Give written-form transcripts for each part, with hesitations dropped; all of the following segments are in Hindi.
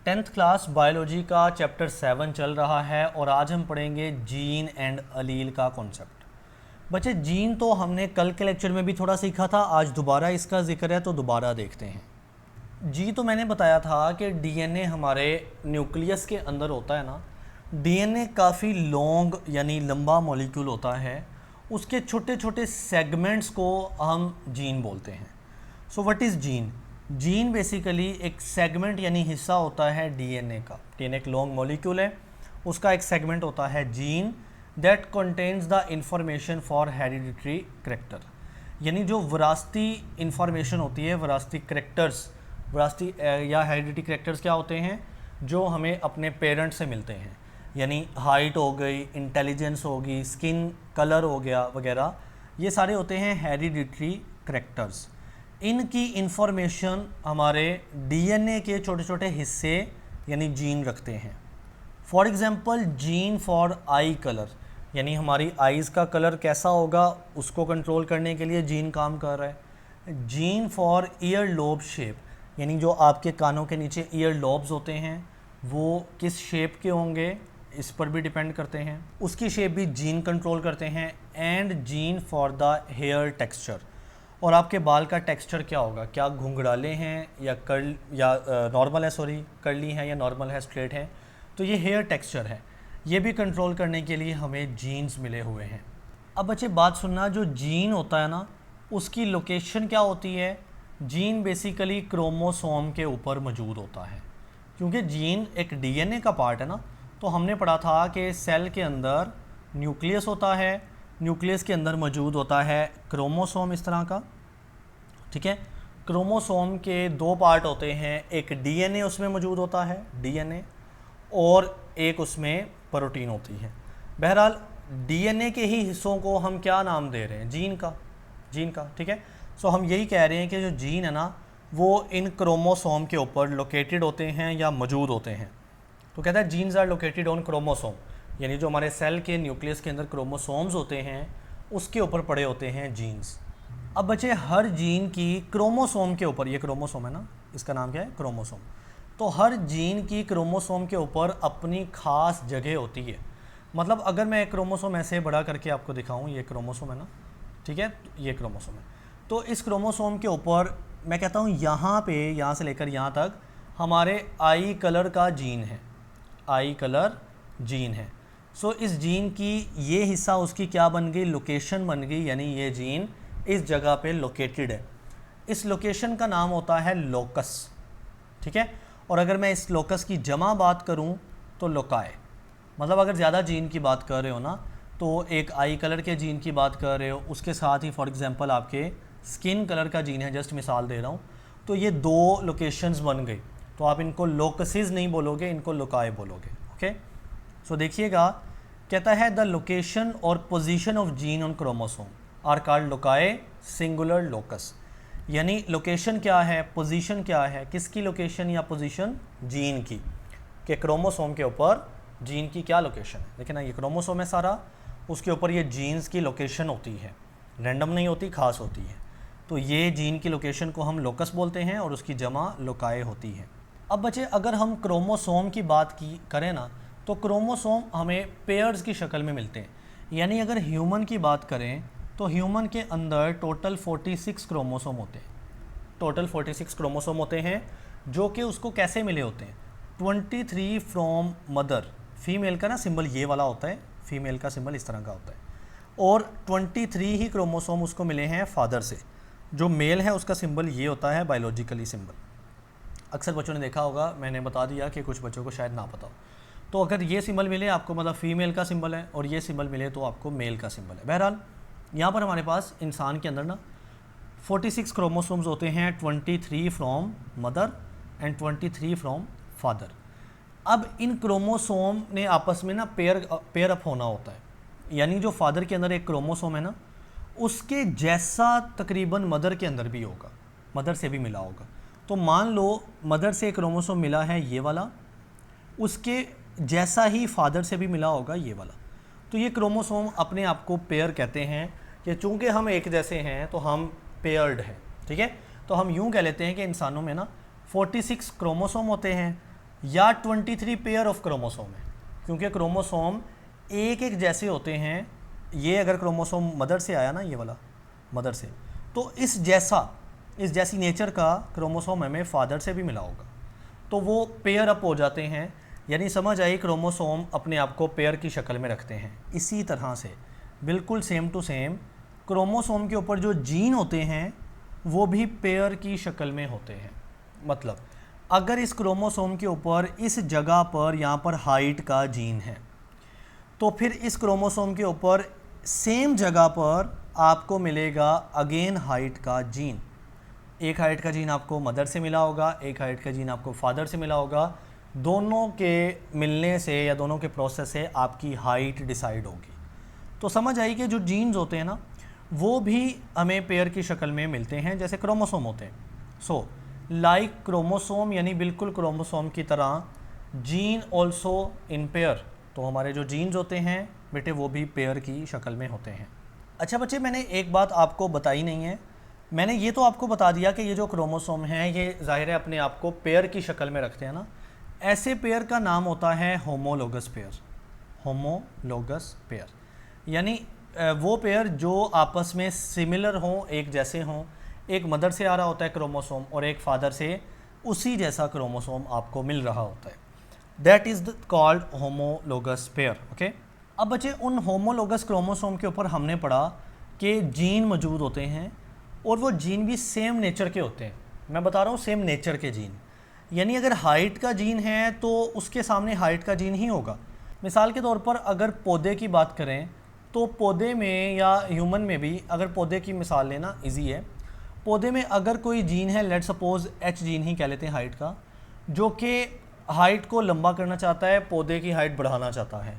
टेंथ क्लास बायोलॉजी का चैप्टर 7 चल रहा है और आज हम पढ़ेंगे जीन एंड अलील का कॉन्सेप्ट। बच्चे जीन तो हमने कल के लेक्चर में भी थोड़ा सीखा था, आज दोबारा इसका जिक्र है तो दोबारा देखते हैं। जी तो मैंने बताया था कि डीएनए हमारे न्यूक्लियस के अंदर होता है ना। डीएनए काफ़ी लॉन्ग यानी लंबा मॉलिक्यूल होता है, उसके छोटे छोटे सेगमेंट्स को हम जीन बोलते हैं। So what is gene? Gene basically एक सेगमेंट यानी हिस्सा होता है डीएनए का। डीएनए एक लॉन्ग मॉलिक्यूल है, उसका एक सेगमेंट होता है gene that contains the information for hereditary character. यानी जो विरासती इंफॉर्मेशन होती है, विरासती करैक्टर्स, विरासती या हेरिडिटरी करैक्टर्स क्या होते हैं जो हमें अपने पेरेंट्स से मिलते हैं। यानी हाइट हो गई, इंटेलिजेंस होगी, स्किन कलर हो गया वगैरह, ये सारे होते हैं हेरिडिटरी करैक्टर्स। इनकी इंफॉर्मेशन हमारे डीएनए के छोटे छोटे हिस्से यानी जीन रखते हैं। For example gene for I colour, यानी हमारी आइज़ का कलर कैसा होगा उसको कंट्रोल करने के लिए जीन काम कर रहा है। Gene for ear lobe shape, यानी जो आपके कानों के नीचे ईयर लोब्स होते हैं वो किस शेप के होंगे इस पर भी डिपेंड करते हैं, उसकी शेप भी जीन कंट्रोल करते हैं। And gene for the hair texture, और आपके बाल का टेक्सचर क्या होगा, क्या घुंघराले हैं या कर्ल या नॉर्मल है, सॉरी कर्ली है या नॉर्मल है, स्ट्रेट है, तो ये हेयर टेक्सचर है। ये भी कंट्रोल करने के लिए हमें जीन्स मिले हुए हैं। अब बच्चे बात सुनना, जो जीन होता है ना उसकी लोकेशन क्या होती है? जीन बेसिकली क्रोमोसोम के ऊपर मौजूद होता है। क्योंकि जीन एक डीएनए का पार्ट है ना, तो हमने पढ़ा था कि सेल के अंदर न्यूक्लियस होता है, न्यूक्लियस के अंदर मौजूद होता है क्रोमोसोम इस तरह का, ठीक है। क्रोमोसोम के दो पार्ट होते हैं, एक डीएनए उसमें मौजूद होता है डीएनए, और एक उसमें प्रोटीन होती है। बहरहाल डीएनए के ही हिस्सों को हम क्या नाम दे रहे हैं? जीन का, जीन का, ठीक है। सो हम यही कह रहे हैं कि जो जीन है ना वो इन क्रोमोसोम के ऊपर लोकेटेड होते हैं या मौजूद होते हैं। तो कहता है genes are located on chromosome, यानी जो हमारे सेल के न्यूक्लियस के अंदर क्रोमोसोम्स होते हैं उसके ऊपर पड़े होते हैं जीन्स। अब बच्चे हर जीन की क्रोमोसोम के ऊपर, ये क्रोमोसोम है ना, इसका नाम क्या है? क्रोमोसोम। तो हर जीन की क्रोमोसोम के ऊपर अपनी खास जगह होती है। मतलब अगर मैं एक क्रोमोसोम ऐसे बड़ा करके आपको दिखाऊं, ये क्रोमोसोम है ना, ठीक है, ये क्रोमोसोम है। तो इस क्रोमोसोम के ऊपर मैं कहता हूँ यहाँ पे, यहाँ से लेकर यहाँ तक हमारे आई कलर का जीन है, आई कलर जीन है। सो इस जीन की ये हिस्सा उसकी क्या बन गई? लोकेशन बन गई, यानी ये जीन इस जगह पे लोकेटेड है। इस लोकेशन का नाम होता है लोकस, ठीक है। और अगर मैं इस लोकस की जमा बात करूं तो लोकाए। मतलब अगर ज़्यादा जीन की बात कर रहे हो ना, तो एक आई कलर के जीन की बात कर रहे हो, उसके साथ ही फॉर एग्जांपल आपके स्किन कलर का जीन है, जस्ट मिसाल दे रहा हूँ, तो ये दो लोकेशंस बन गई। तो आप इनको लोकसिस नहीं बोलोगे, इनको लोकाए बोलोगे, ओके। सो देखिएगा, कहता है द लोकेशन और position of gene on chromosome are called loci singular locus. यानी लोकेशन क्या है, पोजीशन क्या है, किसकी लोकेशन या पोजीशन? जीन की, कि क्रोमोसोम के ऊपर जीन की क्या लोकेशन है। देखिए ना, ये क्रोमोसोम है सारा, उसके ऊपर ये जीन्स की लोकेशन होती है, रैंडम नहीं होती, खास होती है। तो ये जीन की लोकेशन को हम लोकस बोलते हैं और उसकी जमा लोकाए होती है। अब बच्चे अगर हम क्रोमोसोम की बात की करें ना, तो क्रोमोसोम हमें पेयर्स की शक्ल में मिलते हैं। यानी अगर ह्यूमन की बात करें तो ह्यूमन के अंदर टोटल 46 क्रोमोसोम होते हैं, टोटल 46 क्रोमोसोम होते हैं, जो कि उसको कैसे मिले होते हैं? 23 फ्रॉम मदर, फीमेल का ना सिंबल ये वाला होता है, फीमेल का सिंबल इस तरह का होता है, और 23 ही क्रोमोसोम उसको मिले हैं फादर से। जो मेल है उसका सिंबल ये होता है बायोलॉजिकली सिंबल। अक्सर बच्चों ने देखा होगा, मैंने बता दिया कि कुछ बच्चों को शायद ना पता हो। तो अगर ये सिंबल मिले आपको, मतलब फीमेल का सिंबल है, और ये सिंबल मिले तो आपको मेल का सिंबल है। बहरहाल यहाँ पर हमारे पास इंसान के अंदर ना 46 क्रोमोसोम्स होते हैं, 23 from mother and 23 from father. अब इन क्रोमोसोम ने आपस में ना पेयर अप होना होता है। यानी जो फादर के अंदर एक क्रोमोसोम है ना, उसके जैसा तकरीबन मदर के अंदर भी होगा, मदर से भी मिला होगा। तो मान लो मदर से एक क्रोमोसोम मिला है ये वाला, उसके जैसा ही फादर से भी मिला होगा ये वाला। तो ये क्रोमोसोम अपने आप को पेयर कहते हैं कि चूंकि हम एक जैसे हैं तो हम पेयर्ड हैं, ठीक है। तो हम यूं कह लेते हैं कि इंसानों में ना 46 क्रोमोसोम होते हैं, या 23 पेयर ऑफ क्रोमोसोम है, क्योंकि क्रोमोसोम एक एक जैसे होते हैं। ये अगर क्रोमोसोम मदर से आया ना, ये वाला मदर से, तो इस जैसी नेचर का क्रोमोसोम हमें फादर से भी मिला होगा, तो वो पेयर अप हो जाते हैं। यानी समझ आई, क्रोमोसोम अपने आप को पेयर की शक्ल में रखते हैं। इसी तरह से बिल्कुल सेम टू सेम क्रोमोसोम के ऊपर जो जीन होते हैं वो भी पेयर की शक्ल में होते हैं। मतलब अगर इस क्रोमोसोम के ऊपर इस जगह पर यहाँ पर हाइट का जीन है, तो फिर इस क्रोमोसोम के ऊपर सेम जगह पर आपको मिलेगा अगेन हाइट का जीन। एक हाइट का जीन आपको मदर से मिला होगा, एक हाइट का जीन आपको फादर से मिला होगा। दोनों के मिलने से या दोनों के प्रोसेस से आपकी हाइट डिसाइड होगी। तो समझ आई कि जो जीन्स होते हैं ना, वो भी हमें पेयर की शक्ल में मिलते हैं जैसे क्रोमोसोम होते हैं। सो लाइक क्रोमोसोम, यानी बिल्कुल क्रोमोसोम की तरह जीन ऑल्सो इन पेयर। तो हमारे जो जीन्स होते हैं बेटे वो भी पेयर की शक्ल में होते हैं। अच्छा बच्चे, मैंने एक बात आपको बताई नहीं है। मैंने ये तो आपको बता दिया कि ये जो क्रोमोसोम हैं ये ज़ाहिर है अपने आप को पेयर की शक्ल में रखते हैं ना। ऐसे पेयर का नाम होता है होमोलोगस पेयर। होमोलोगस पेयर यानी वो पेयर जो आपस में सिमिलर हों, एक जैसे हों। एक मदर से आ रहा होता है क्रोमोसोम और एक फादर से उसी जैसा क्रोमोसोम आपको मिल रहा होता है। That is called homologous pair. Okay, अब बच्चे उन होमोलोगस क्रोमोसोम के ऊपर हमने पढ़ा कि जीन मौजूद होते हैं और वो जीन भी सेम नेचर के होते हैं। मैं बता रहा हूँ सेम नेचर के जीन, यानी अगर हाइट का जीन है तो उसके सामने हाइट का जीन ही होगा। मिसाल के तौर पर अगर पौधे की बात करें तो पौधे में या ह्यूमन में भी, अगर पौधे की मिसाल लेना इजी है, पौधे में अगर कोई जीन है, लेट सपोज एच जीन ही कह लेते हैं हाइट का, जो कि हाइट को लंबा करना चाहता है, पौधे की हाइट बढ़ाना चाहता है,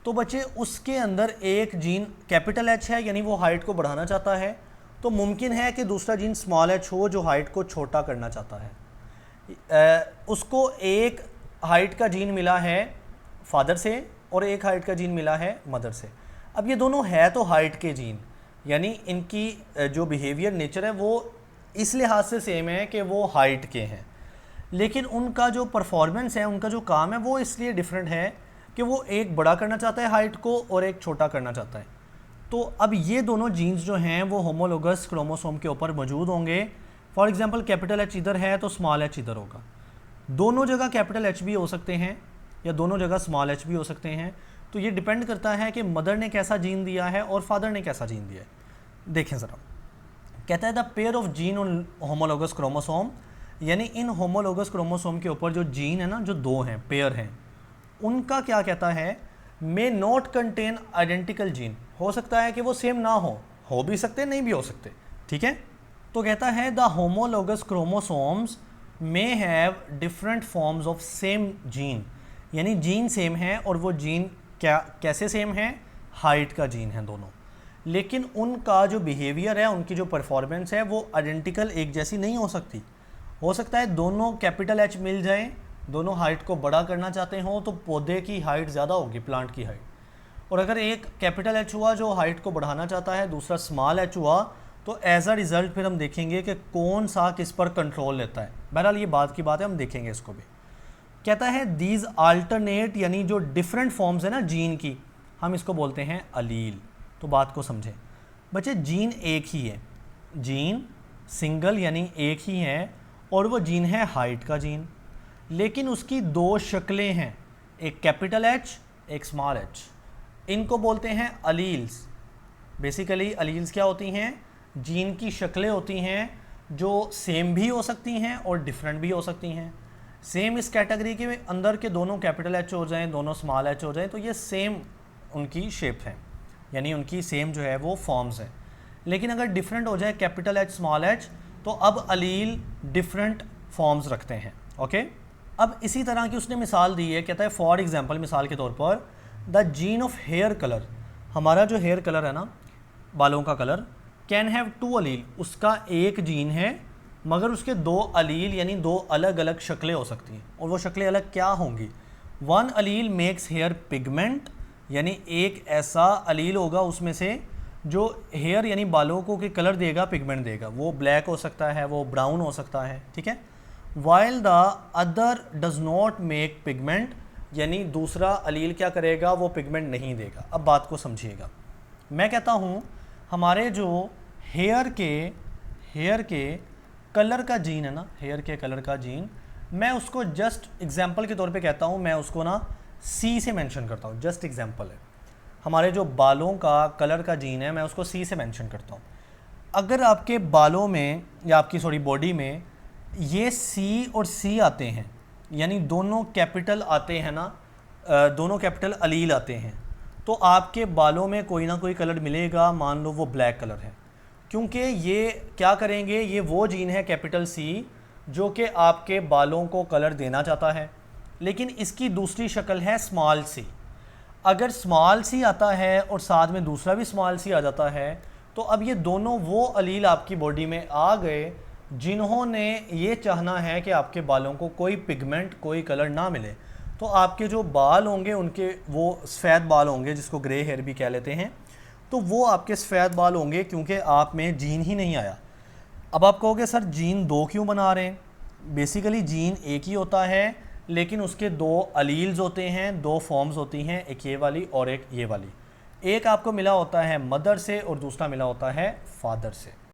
तो बच्चे उसके अंदर एक जीन कैपिटल एच है, यानी वो हाइट को बढ़ाना चाहता है, तो मुमकिन है कि दूसरा जीन स्मॉल एच हो जो हाइट को छोटा करना चाहता है। उसको एक हाइट का जीन मिला है फादर से और एक हाइट का जीन मिला है मदर से। अब ये दोनों है तो हाइट के जीन, यानी इनकी जो बिहेवियर नेचर है वो इस लिहाज से सेम है कि वो हाइट के हैं, लेकिन उनका जो परफॉर्मेंस है, उनका जो काम है वो इसलिए डिफरेंट है कि वो एक बड़ा करना चाहता है हाइट को और एक छोटा करना चाहता है। तो अब ये दोनों जीन्स जो हैं वो होमोलोगस क्रोमोसोम के ऊपर मौजूद होंगे। फॉर एग्जांपल कैपिटल एच इधर है तो स्मॉल एच इधर होगा। दोनों जगह कैपिटल एच भी हो सकते हैं या दोनों जगह स्मॉल एच भी हो सकते हैं। तो ये डिपेंड करता है कि मदर ने कैसा जीन दिया है और फादर ने कैसा जीन दिया है। देखें ज़रा, कहता है the pair of gene on homologous chromosome, यानी इन होमोलोगस क्रोमोसोम के ऊपर जो जीन है ना, जो दो हैं, पेयर हैं, उनका क्या कहता है, may not contain identical gene. हो सकता है कि वो सेम ना हो भी सकते, नहीं भी हो सकते, ठीक है। तो कहता है the homologous chromosomes may have different forms of same gene, यानी जीन सेम है और वो जीन कैसे सेम है, हाइट का जीन है दोनों, लेकिन उनका जो बिहेवियर है, उनकी जो परफॉर्मेंस है वो आइडेंटिकल एक जैसी नहीं हो सकती। हो सकता है दोनों कैपिटल एच मिल जाएं, दोनों हाइट को बड़ा करना चाहते हों तो पौधे की हाइट ज़्यादा होगी, प्लांट की हाइट, और अगर एक कैपिटल एच हुआ जो हाइट को बढ़ाना चाहता है, दूसरा स्मॉल एच हुआ, तो एज अ रिज़ल्ट फिर हम देखेंगे कि कौन सा किस पर कंट्रोल लेता है। बहरहाल ये बात की बात है, हम देखेंगे इसको भी। कहता है दीज आल्टरनेट, यानी जो डिफरेंट फॉर्म्स है ना जीन की, हम इसको बोलते हैं अलील। तो बात को समझें बच्चे, जीन एक ही है, जीन सिंगल यानी एक ही है, और वो जीन है हाइट का जीन, लेकिन उसकी दो शक्लें हैं, एक कैपिटल एच, एक स्मॉल एच। इनको बोलते हैं अलील्स। बेसिकली अलील्स क्या होती हैं, जीन की शक्लें होती हैं जो सेम भी हो सकती हैं और डिफरेंट भी हो सकती हैं। सेम इस कैटेगरी के अंदर के दोनों कैपिटल एच हो जाएं, दोनों स्मॉल एच हो जाएं, तो ये सेम उनकी शेप है, यानी उनकी सेम जो है वो फॉर्म्स हैं। लेकिन अगर डिफरेंट हो जाए कैपिटल एच स्मॉल एच, तो अब अलील डिफरेंट फॉर्म्स रखते हैं। ओके, अब इसी तरह की उसने मिसाल दी है। कहता है फॉर एग्जांपल, मिसाल के तौर पर, the gene of hair colour, हमारा जो हेयर कलर है ना, बालों का colour, can have two allele, उसका एक जीन है मगर उसके दो अलील यानी दो अलग अलग शक्लें हो सकती हैं। और वो शक्लें अलग क्या होंगी, वन अलील मेक्स हेयर पिगमेंट, यानी एक ऐसा अलील होगा उसमें से जो हेयर यानी बालों को के कलर देगा, पिगमेंट देगा। वो ब्लैक हो सकता है, वो ब्राउन हो सकता है, ठीक है। While the other does not make pigment, यानी दूसरा अलील क्या करेगा, वो पिगमेंट नहीं देगा। अब बात को समझिएगा, मैं कहता हूँ हमारे जो हेयर के कलर का जीन है ना, हेयर के कलर का जीन, मैं उसको जस्ट एग्जांपल के तौर पे कहता हूँ, मैं उसको ना सी से मेंशन करता हूँ, जस्ट एग्जांपल है। हमारे जो बालों का कलर का जीन है मैं उसको सी से मेंशन करता हूँ। अगर आपके बालों में या आपकी बॉडी में ये सी और सी आते हैं, यानी दोनों कैपिटल आते हैं ना, दोनों कैपिटल अलील आते हैं, तो आपके बालों में कोई ना कोई कलर मिलेगा, मान लो वो ब्लैक कलर है, क्योंकि ये क्या करेंगे, ये वो जीन है कैपिटल सी जो कि आपके बालों को कलर देना चाहता है, लेकिन इसकी दूसरी शक्ल है स्मॉल सी। अगर स्मॉल सी आता है और साथ में दूसरा भी स्मॉल सी आ जाता है, तो अब ये दोनों वो अलील आपकी बॉडी में आ गए जिन्होंने ये चाहना है कि आपके बालों को कोई पिगमेंट, कोई कलर ना मिले। तो आपके जो बाल होंगे उनके वो सफ़ेद बाल होंगे, जिसको ग्रे हेयर भी कह लेते हैं, तो वो आपके सफ़ेद बाल होंगे क्योंकि आप में जीन ही नहीं आया। अब आप कहोगे सर जीन दो क्यों बना रहे हैं? बेसिकली जीन एक ही होता है, लेकिन उसके दो अलील्स होते हैं, दो फॉर्म्स होती हैं, एक ये वाली और एक ये वाली। एक आपको मिला होता है मदर से और दूसरा मिला होता है फादर से।